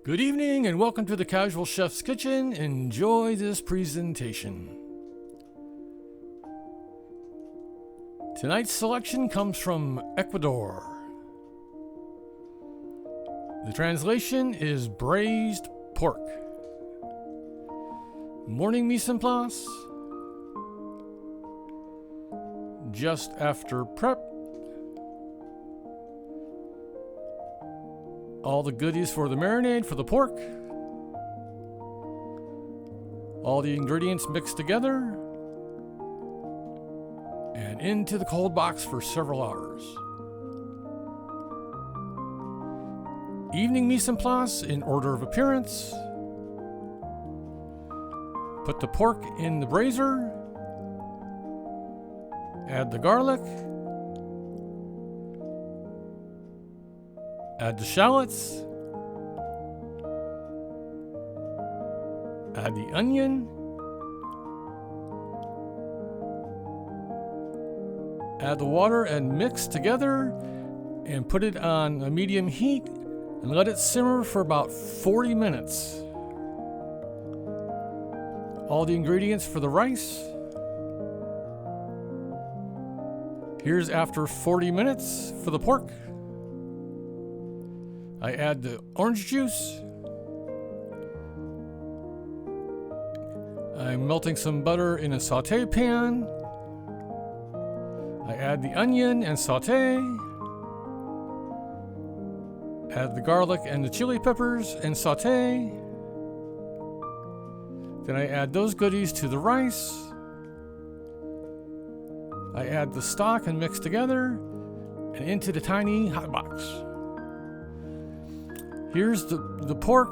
Good evening and welcome to the Casual Chef's Kitchen. Enjoy this presentation. Tonight's selection comes from Ecuador. The translation is braised pork. Morning mise en place. Just after prep. All the goodies for the marinade for the pork. All the ingredients mixed together. And into the cold box for several hours. Evening mise en place in order of appearance. Put the pork in the braiser. Add the garlic. Add the shallots. Add the onion. Add the water and mix together and put it on a medium heat and let it simmer for about 40 minutes. All the ingredients for the rice. Here's after 40 minutes for the pork. I add the orange juice. I'm melting some butter in a saute pan. I add the onion and saute. Add the garlic and the chili peppers and saute. Then I add those goodies to the rice. I add the stock and mix together and into the tiny hot box. Here's the pork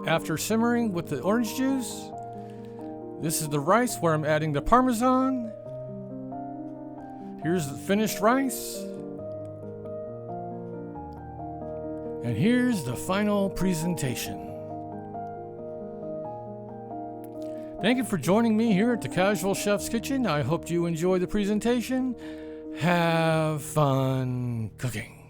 after simmering with the orange juice. This is the rice where I'm adding the Parmesan. Here's the finished rice. And here's the final presentation. Thank you for joining me here at the Casual Chef's Kitchen. I hope you enjoy the presentation. Have fun cooking.